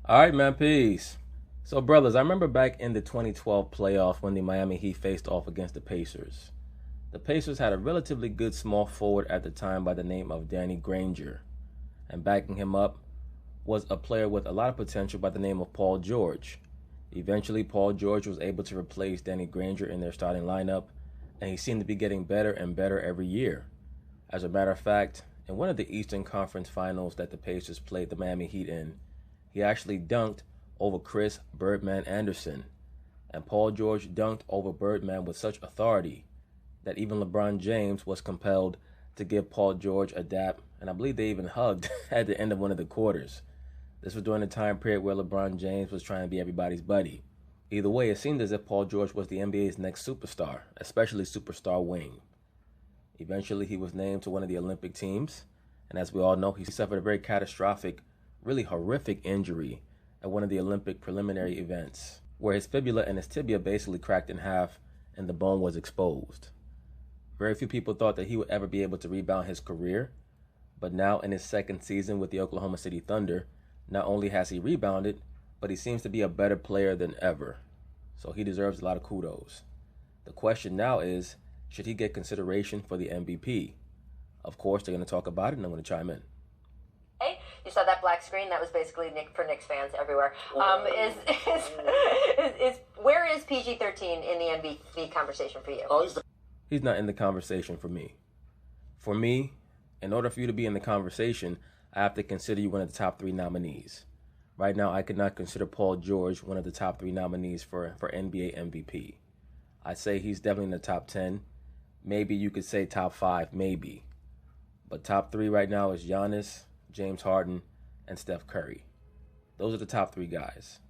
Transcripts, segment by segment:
All right, man, peace. So, brothers, I remember back in the 2012 playoff when the Miami Heat faced off against the Pacers. The Pacers had a relatively good small forward at the time by the name of Danny Granger, and backing him up was a player with a lot of potential by the name of Paul George. Eventually, Paul George was able to replace Danny Granger in their starting lineup, and he seemed to be getting better and better every year. As a matter of fact, in one of the Eastern Conference Finals that the Pacers played the Miami Heat in, he actually dunked over Chris Birdman Anderson, and Paul George dunked over Birdman with such authority that even LeBron James was compelled to give Paul George a dap, and I believe they even hugged at the end of one of the quarters. This was during the time period where LeBron James was trying to be everybody's buddy. Either way, it seemed as if Paul George was the NBA's next superstar, especially superstar wing. Eventually, he was named to one of the Olympic teams, and as we all know, he suffered a very catastrophic, really horrific injury at one of the Olympic preliminary events, where his fibula and his tibia basically cracked in half and the bone was exposed. Very few people thought that he would ever be able to rebound his career, but now in his second season with the Oklahoma City Thunder, not only has he rebounded, but he seems to be a better player than ever. So he deserves a lot of kudos. The question now is, should he get consideration for the MVP? Of course, they're going to talk about it, and I'm going to chime in. Hey, you saw that black screen? That was basically for Knicks fans everywhere. Where is PG-13 in the MVP conversation for you? He's not in the conversation for me. For me, in order for you to be in the conversation, I have to consider you one of the top 3 nominees. Right now, I could not consider Paul George one of the top 3 nominees for NBA MVP. I'd say he's definitely in the top 10. Maybe you could say top 5, maybe. But top 3 right now is Giannis, James Harden, and Steph Curry. Those are the top 3 guys.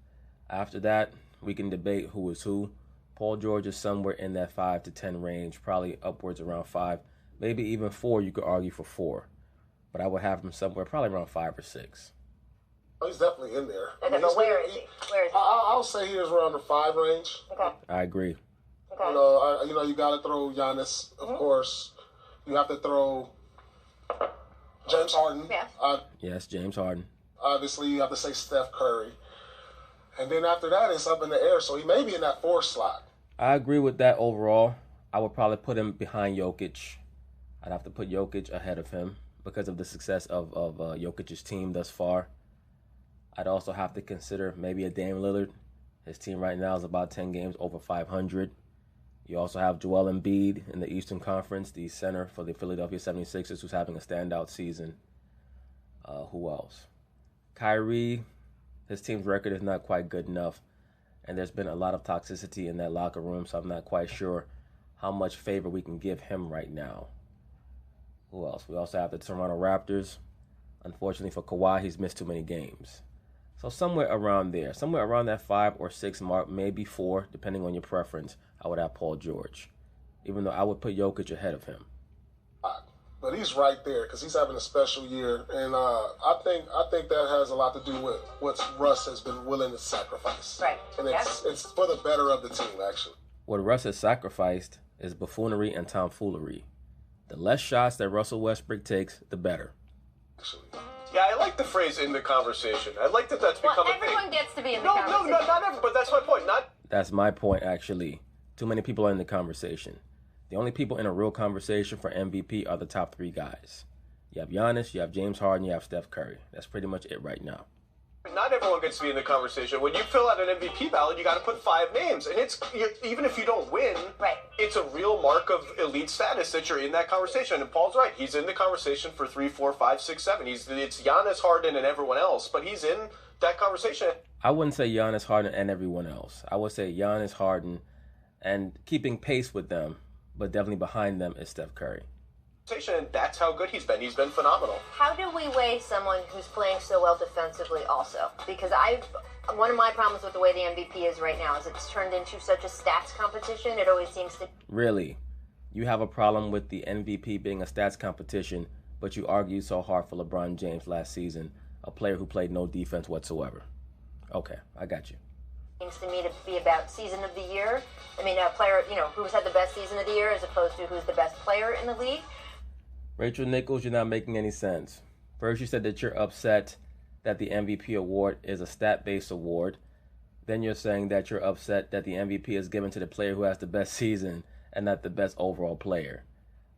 After that, we can debate who is who. Paul George is somewhere in that 5 to 10 range, probably upwards around 5. Maybe even 4, you could argue for 4. But I would have him somewhere probably around 5 or 6. Oh, he's definitely in there. Okay, but where is he? I'll say he is around the 5 range. Okay. I agree. Okay. You got to throw Giannis, of course. You have to throw James Harden. Yeah. Yes, James Harden. Obviously, you have to say Steph Curry. And then after that, it's up in the air. So he may be in that 4 slot. I agree with that overall. I would probably put him behind Jokic. I'd have to put Jokic ahead of him because of the success of Jokic's team thus far. I'd also have to consider maybe a Dame Lillard. His team right now is about 10 games over 500. You also have Joel Embiid in the Eastern Conference, the center for the Philadelphia 76ers, who's having a standout season. Who else? Kyrie, his team's record is not quite good enough, and there's been a lot of toxicity in that locker room, so I'm not quite sure how much favor we can give him right now. Who else? We also have the Toronto Raptors. Unfortunately for Kawhi, he's missed too many games. So somewhere around there, somewhere around that 5 or 6 mark, maybe 4, depending on your preference, I would have Paul George, even though I would put Jokic ahead of him. But he's right there because he's having a special year, and I think that has a lot to do with what Russ has been willing to sacrifice. Right. And it's for the better of the team, actually. What Russ has sacrificed is buffoonery and tomfoolery. The less shots that Russell Westbrook takes, the better. Actually. Yeah, I like the phrase "in the conversation." I like that's become a thing. Everyone gets to be in the conversation. No, not everyone. But that's my point. That's my point, actually. Too many people are in the conversation. The only people in a real conversation for MVP are the top 3 guys. You have Giannis, you have James Harden, you have Steph Curry. That's pretty much it right now. Not everyone gets to be in the conversation. When you fill out an MVP ballot, you got to put 5 names, and even if you don't win, right, it's a real mark of elite status that you're in that conversation. And Paul's right; he's in the conversation for 3, 4, 5, 6, 7. It's Giannis, Harden, and everyone else, but he's in that conversation. I wouldn't say Giannis, Harden, and everyone else. I would say Giannis, Harden, and keeping pace with them, but definitely behind them is Steph Curry. And that's how good he's been. He's been phenomenal. How do we weigh someone who's playing so well defensively also? Because one of my problems with the way the MVP is right now is it's turned into such a stats competition. It always seems to... Really? You have a problem with the MVP being a stats competition, but you argued so hard for LeBron James last season, a player who played no defense whatsoever. Okay, I got you. Seems to me to be about season of the year. I mean, a player, who's had the best season of the year as opposed to who's the best player in the league. Rachel Nichols, you're not making any sense. First, you said that you're upset that the MVP award is a stat-based award, then you're saying that you're upset that the MVP is given to the player who has the best season and not the best overall player.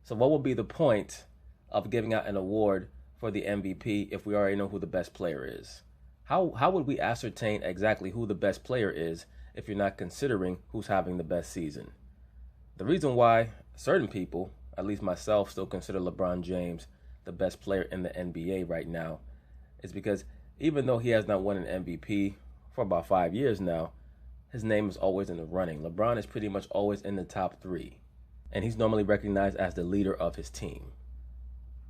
So what would be the point of giving out an award for the MVP if we already know who the best player is? How would we ascertain exactly who the best player is if you're not considering who's having the best season? The reason why certain people, at least myself, still consider LeBron James the best player in the NBA right now is because even though he has not won an MVP for about 5 years now, his name is always in the running. LeBron is pretty much always in the top 3, and he's normally recognized as the leader of his team.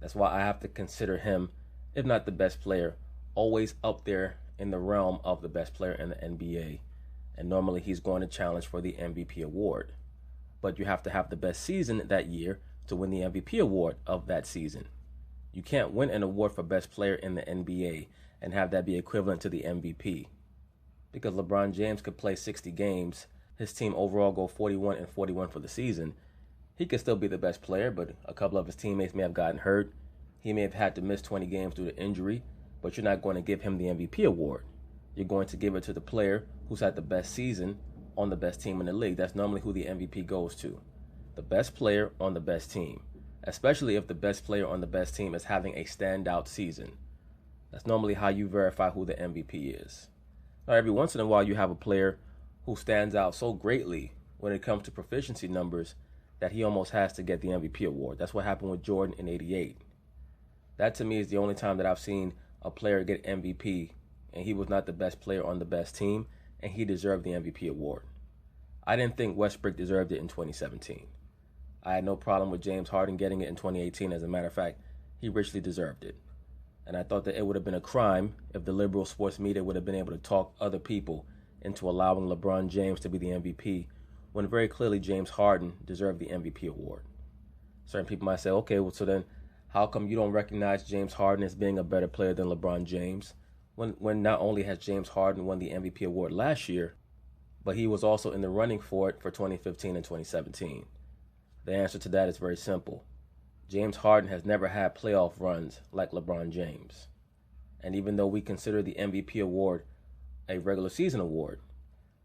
That's why I have to consider him, if not the best player, always up there in the realm of the best player in the NBA. And normally he's going to challenge for the MVP award. But you have to have the best season that year to win the MVP award of that season. You can't win an award for best player in the NBA and have that be equivalent to the MVP. Because LeBron James could play 60 games, his team overall go 41-41 for the season. He could still be the best player, but a couple of his teammates may have gotten hurt. He may have had to miss 20 games due to injury, but you're not going to give him the MVP award. You're going to give it to the player who's had the best season on the best team in the league. That's normally who the MVP goes to. The best player on the best team, especially if the best player on the best team is having a standout season. That's normally how you verify who the MVP is. Now, every once in a while, you have a player who stands out so greatly when it comes to proficiency numbers that he almost has to get the MVP award. That's what happened with Jordan in '88. That, to me, is the only time that I've seen a player get MVP, and he was not the best player on the best team, and he deserved the MVP award. I didn't think Westbrook deserved it in 2017. I had no problem with James Harden getting it in 2018. As a matter of fact, he richly deserved it. And I thought that it would have been a crime if the liberal sports media would have been able to talk other people into allowing LeBron James to be the MVP when very clearly James Harden deserved the MVP award. Certain people might say, okay, well, so then how come you don't recognize James Harden as being a better player than LeBron James when not only has James Harden won the MVP award last year, but he was also in the running for it for 2015 and 2017? The answer to that is very simple. James Harden has never had playoff runs like LeBron James. And even though we consider the MVP award a regular season award,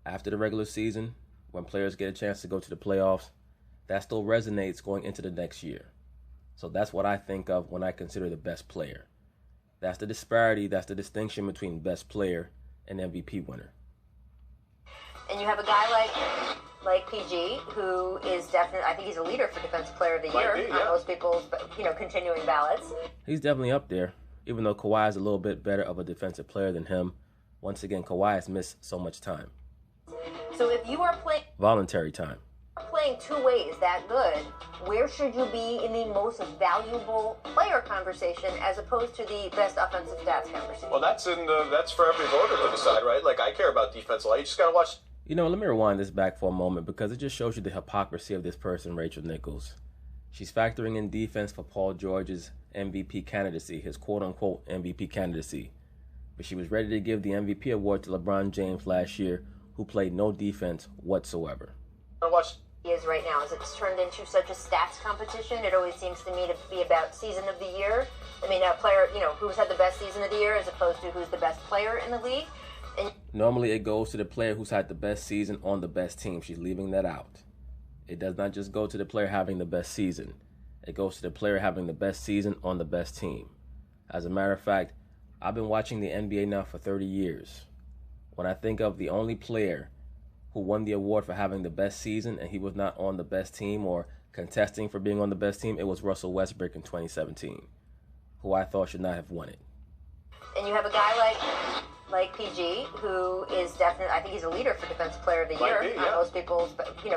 after the regular season, when players get a chance to go to the playoffs, that still resonates going into the next year. So that's what I think of when I consider the best player. That's the disparity, that's the distinction between best player and MVP winner. And you have a guy like PG, who is definitely, I think he's a leader for Defensive Player of the Year on most people's, continuing ballots. He's definitely up there, even though Kawhi is a little bit better of a defensive player than him. Once again, Kawhi has missed so much time. So if you are voluntary time. Playing two ways that good, where should you be in the most valuable player conversation as opposed to the best offensive stats conversation? Well, that's for every voter to decide, right? Like, I care about defense a lot. You just gotta watch. Let me rewind this back for a moment because it just shows you the hypocrisy of this person, Rachel Nichols. She's factoring in defense for Paul George's MVP candidacy, his quote-unquote MVP candidacy. But she was ready to give the MVP award to LeBron James last year, who played no defense whatsoever. Watch. He is right now, as it's turned into such a stats competition. It always seems to me to be about season of the year. I mean, a player, who's had the best season of the year as opposed to who's the best player in the league. And normally it goes to the player who's had the best season on the best team. She's leaving that out. It does not just go to the player having the best season. It goes to the player having the best season on the best team. As a matter of fact, I've been watching the NBA now for 30 years. When I think of the only player who won the award for having the best season and he was not on the best team or contesting for being on the best team, it was Russell Westbrook in 2017, who I thought should not have won it. And you have a guy like PG, who is definitely, I think he's a leader for Defensive Player of the Year on most people's,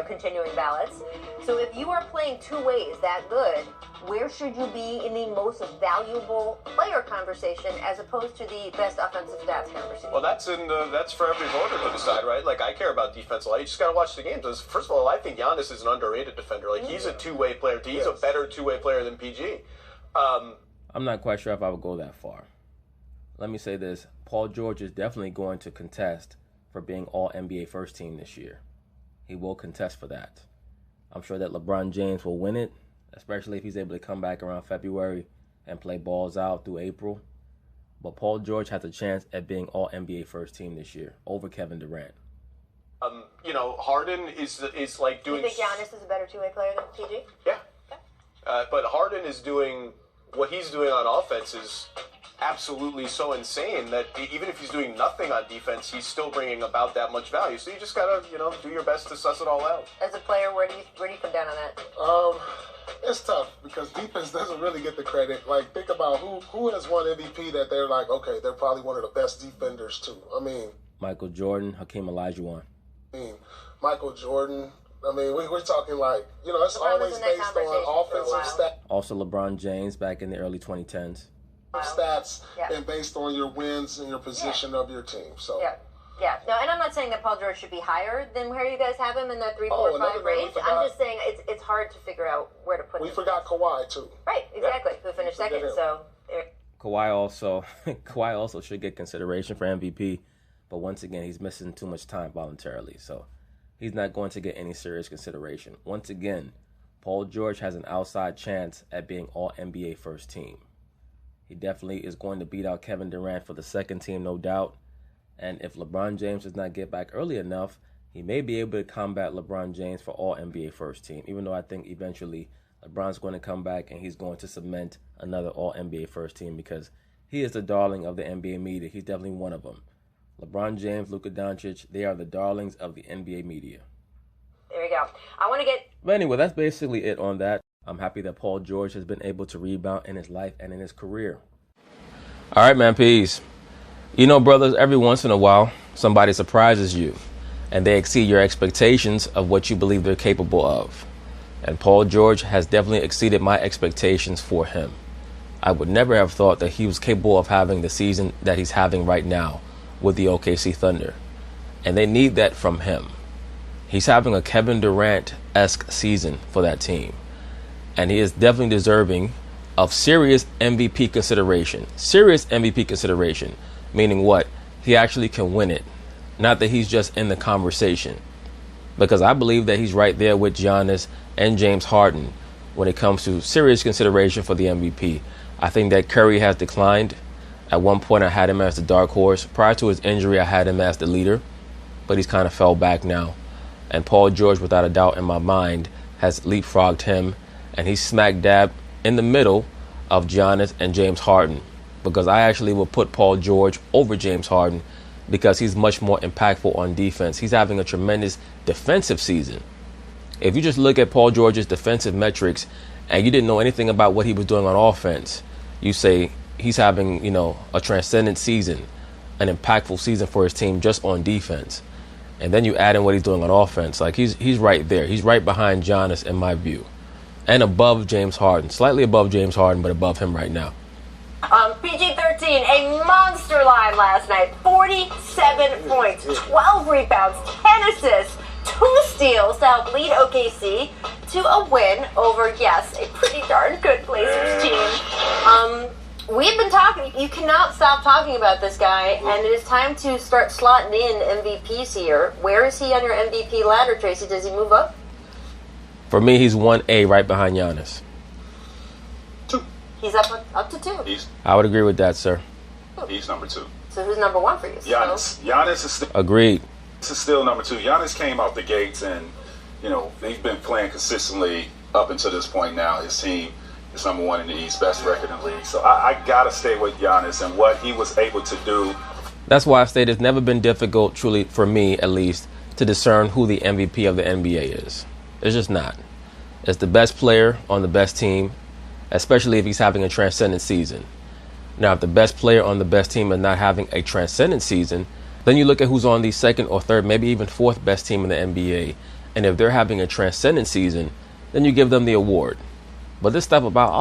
continuing ballots. So if you are playing two ways that good, where should you be in the most valuable player conversation as opposed to the best offensive stats conversation? Well, that's for every voter to decide, right? Like, I care about defense a lot. You just gotta watch the games. First of all, I think Giannis is an underrated defender. Like, he's a two-way player. He's a better two-way player than PG. I'm not quite sure if I would go that far. Let me say this. Paul George is definitely going to contest for being All-NBA First Team this year. He will contest for that. I'm sure that LeBron James will win it, especially if he's able to come back around February and play balls out through April. but Paul George has a chance at being all NBA first team this year over Kevin Durant. Harden is like doing. You think Giannis is a better two-way player than PG? Yeah. But Harden is doing what he's doing on offense is absolutely so insane that even if he's doing nothing on defense, he's still bringing about that much value. So you just gotta, do your best to suss it all out. As a player, where do you come down on that? It's tough because defense doesn't really get the credit. Like, think about who has won MVP that they're like, okay, they're probably one of the best defenders too. Michael Jordan, Hakeem Olajuwon. Michael Jordan. We're talking like, it's always based on offensive stats. Also LeBron James back in the early 2010s. Stats and based on your wins and your position of your team. So yeah. No, and I'm not saying that Paul George should be higher than where you guys have him in that 3, 4, 5 range. I'm just saying it's hard to figure out where to put him. We forgot Kawhi too. Right, exactly. Who finished second? So Kawhi also should get consideration for MVP, but once again he's missing too much time voluntarily, so he's not going to get any serious consideration. Once again, Paul George has an outside chance at being all NBA first team. He definitely is going to beat out Kevin Durant for the second team, no doubt. And if LeBron James does not get back early enough, he may be able to combat LeBron James for all NBA first team, even though I think eventually LeBron's going to come back and he's going to cement another all NBA first team because he is the darling of the NBA media. He's definitely one of them. LeBron James, Luka Doncic, they are the darlings of the NBA media. There you go. I want to get... But anyway, that's basically it on that. I'm happy that Paul George has been able to rebound in his life and in his career. All right, man, peace. Brothers, every once in a while, somebody surprises you and they exceed your expectations of what you believe they're capable of. And Paul George has definitely exceeded my expectations for him. I would never have thought that he was capable of having the season that he's having right now with the OKC Thunder. And they need that from him. He's having a Kevin Durant-esque season for that team. And he is definitely deserving of serious MVP consideration. Serious MVP consideration. Meaning what? He actually can win it. Not that he's just in the conversation. Because I believe that he's right there with Giannis and James Harden when it comes to serious consideration for the MVP. I think that Curry has declined. At one point, I had him as the dark horse. Prior to his injury, I had him as the leader. But he's kind of fell back now. And Paul George, without a doubt in my mind, has leapfrogged him. And he's smack dab in the middle of Giannis and James Harden. Because I actually will put Paul George over James Harden because he's much more impactful on defense. He's having a tremendous defensive season. If you just look at Paul George's defensive metrics and you didn't know anything about what he was doing on offense, you say he's having, a transcendent season, an impactful season for his team just on defense. And then you add in what he's doing on offense. Like he's right there. He's right behind Giannis in my view. And above James Harden. Slightly above James Harden, but above him right now. PG-13, a monster line last night. 47 points, 12 rebounds, 10 assists, 2 steals to help lead OKC to a win over, yes, a pretty darn good Blazers team. We've been talking, you cannot stop talking about this guy, and it is time to start slotting in MVPs here. Where is he on your MVP ladder, Tracy? Does he move up? For me, he's 1A right behind Giannis. 2. He's up to 2. I would agree with that, sir. He's number 2. So who's number 1 for you? Giannis. Giannis is still... Agreed. This is still number 2. Giannis came out the gates and, he's been playing consistently up until this point now. His team is number 1 in the East, best record in the league. So I got to stay with Giannis and what he was able to do. That's why I say it's never been difficult, truly, for me at least, to discern who the MVP of the NBA is. It's just not. It's the best player on the best team, especially if he's having a transcendent season. Now, if the best player on the best team is not having a transcendent season, then you look at who's on the second or third, maybe even fourth best team in the NBA. And if they're having a transcendent season, then you give them the award. But this stuff about,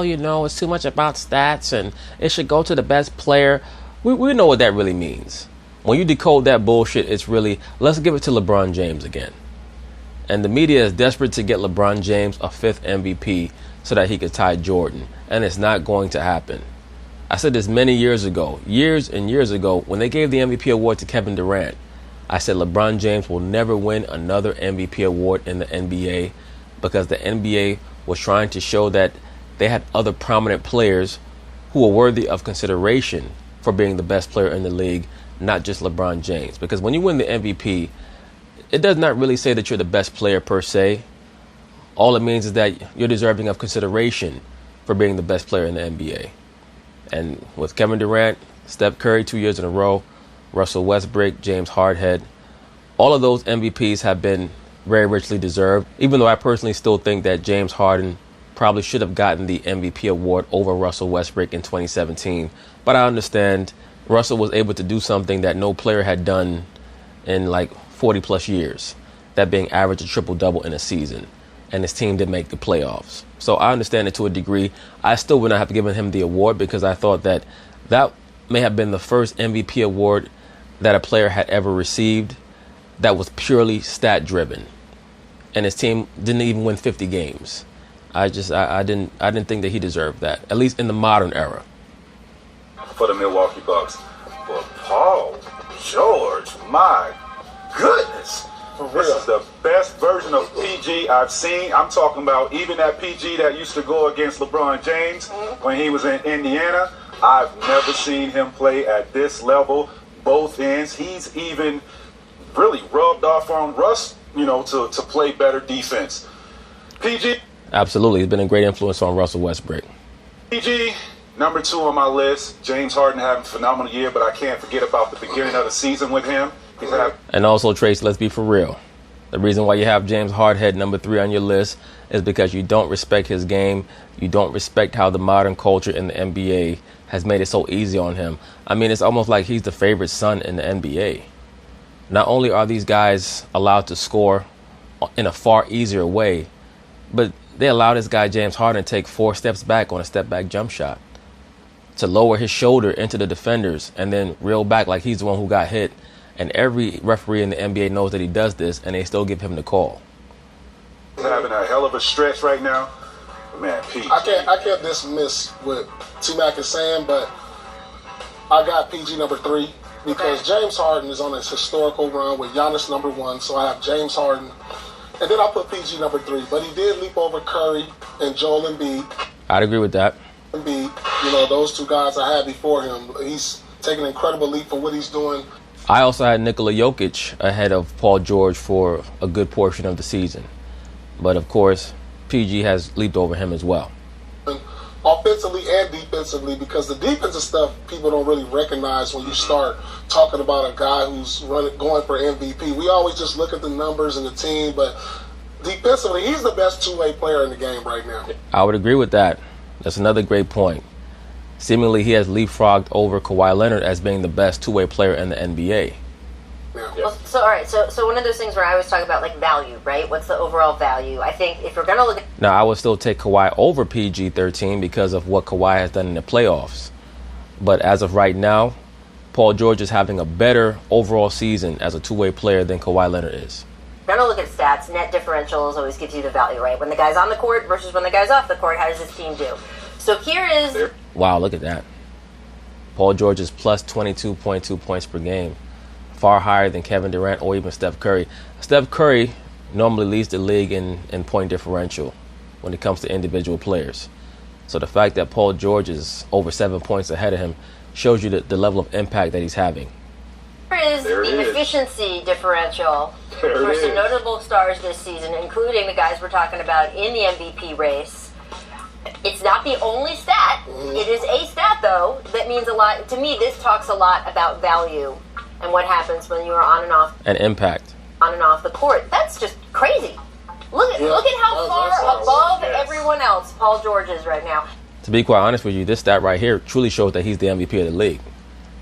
it's too much about stats and it should go to the best player. We know what that really means. When you decode that bullshit, it's really, let's give it to LeBron James again. And the media is desperate to get LeBron James a 5th MVP so that he could tie Jordan. And it's not going to happen. I said this many years ago, years and years ago, when they gave the MVP award to Kevin Durant. I said LeBron James will never win another MVP award in the NBA because the NBA was trying to show that they had other prominent players who were worthy of consideration for being the best player in the league, not just LeBron James. Because when you win the MVP, it does not really say that you're the best player per se. All it means is that you're deserving of consideration for being the best player in the NBA. And with Kevin Durant, Steph Curry 2 years in a row, Russell Westbrook, James Harden, all of those MVPs have been very richly deserved, even though I personally still think that James Harden probably should have gotten the MVP award over Russell Westbrook in 2017. But I understand Russell was able to do something that no player had done in like 40 plus years, that being average a triple-double in a season. And his team didn't make the playoffs. So I understand it to a degree. I still would not have given him the award because I thought that that may have been the first MVP award that a player had ever received that was purely stat-driven. And his team didn't even win 50 games. I didn't think that he deserved that, at least in the modern era. For the Milwaukee Bucks. But Paul George, my goodness. This is the best version of PG I've seen. I'm talking about even that PG that used to go against LeBron James when he was in Indiana. I've never seen him play at this level, both ends. He's even really rubbed off on Russ, to play better defense. PG. Absolutely. He's been a great influence on Russell Westbrook. PG, number 2 on my list. James Harden having a phenomenal year, but I can't forget about the beginning of the season with him. And also, Trace, let's be for real. The reason why you have James Harden number 3 on your list is because you don't respect his game. You don't respect how the modern culture in the NBA has made it so easy on him. I mean, it's almost like he's the favorite son in the NBA. Not only are these guys allowed to score in a far easier way, but they allow this guy James Harden to take 4 steps back on a step-back jump shot, to lower his shoulder into the defenders and then reel back like he's the one who got hit. And every referee in the NBA knows that he does this, and they still give him the call. He's having a hell of a stretch right now. Man, PG. I can't dismiss what T-Mac is saying, but I got PG number 3 because James Harden is on his historical run with Giannis number 1, so I have James Harden. And then I put PG number 3, but he did leap over Curry and Joel Embiid. I'd agree with that. Embiid, those 2 guys I had before him. He's taking an incredible leap for what he's doing. I also had Nikola Jokic ahead of Paul George for a good portion of the season. But, of course, PG has leaped over him as well. Offensively and defensively, because the defensive stuff people don't really recognize when you start talking about a guy who's going for MVP. We always just look at the numbers and the team, but defensively, he's the best 2-way player in the game right now. I would agree with that. That's another great point. Seemingly, he has leapfrogged over Kawhi Leonard as being the best 2-way player in the NBA. Yeah. Well, all right. So one of those things where I always talk about like value, right? What's the overall value? I think if you're gonna look at now, I would still take Kawhi over PG-13 because of what Kawhi has done in the playoffs. But as of right now, Paul George is having a better overall season as a 2-way player than Kawhi Leonard is. Gonna look at stats. Net differentials always gives you the value, right? When the guy's on the court versus when the guy's off the court, how does his team do? So here is. Wow, look at that. Paul George is plus 22.2 points per game, far higher than Kevin Durant or even Steph Curry. Steph Curry normally leads the league in point differential when it comes to individual players. So the fact that Paul George is over 7 points ahead of him shows you the level of impact that he's having. Here is the efficiency differential for some notable stars this season, including the guys we're talking about in the MVP race. It's not the only stat. It is a stat, though, that means a lot. To me, this talks a lot about value and what happens when you are on and off. And impact. On and off the court. That's just crazy. Look at how far above everyone else Paul George is right now. To be quite honest with you, this stat right here truly shows that he's the MVP of the league.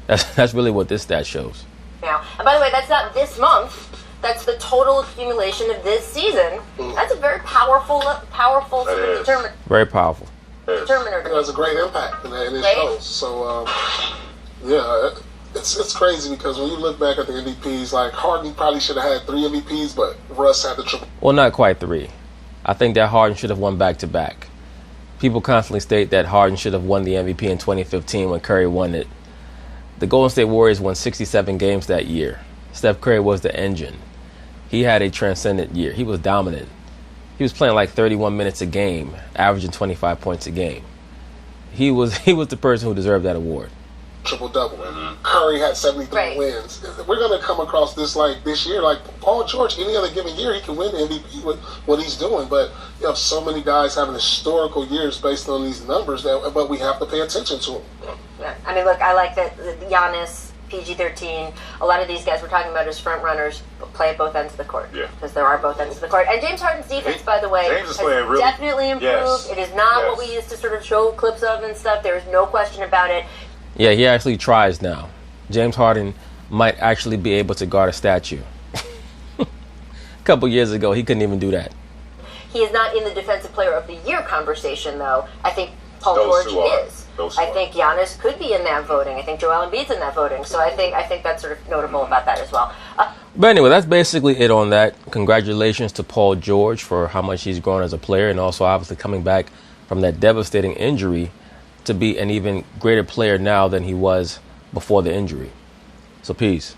That's really what this stat shows. Now, and by the way, that's not this month. That's the total accumulation of this season. That's a very powerful determiner. Very powerful. Determiner. It has a great impact, and it shows. So, it's crazy because when you look back at the MVPs, like Harden probably should have had 3 MVPs, but Russ had the triple. Well, not quite 3. I think that Harden should have won back-to-back. People constantly state that Harden should have won the MVP in 2015 when Curry won it. The Golden State Warriors won 67 games that year. Steph Curry was the engine. He had a transcendent year. He was dominant. He was playing like 31 minutes a game, averaging 25 points a game. He was the person who deserved that award. triple-double. Curry had 73 wins. We're going to come across this this year. Like Paul George, any other given year, he can win the MVP with what he's doing. But you have so many guys having historical years based on these numbers, but we have to pay attention to them. Yeah. I mean, look, I like that Giannis, PG-13, a lot of these guys we're talking about as front runners play at both ends of the court. Yeah. Because there are both ends of the court. And James Harden's defense, by the way, James is has definitely improved. Yes. It is not what we used to sort of show clips of and stuff. There is no question about it. Yeah, he actually tries now. James Harden might actually be able to guard a statue. A couple years ago, he couldn't even do that. He is not in the Defensive Player of the Year conversation, though. I think Paul George is. I think Giannis could be in that voting. I think Joel Embiid's in that voting. So I think that's sort of notable about that as well. But anyway, that's basically it on that. Congratulations to Paul George for how much he's grown as a player, and also obviously coming back from that devastating injury to be an even greater player now than he was before the injury. So peace.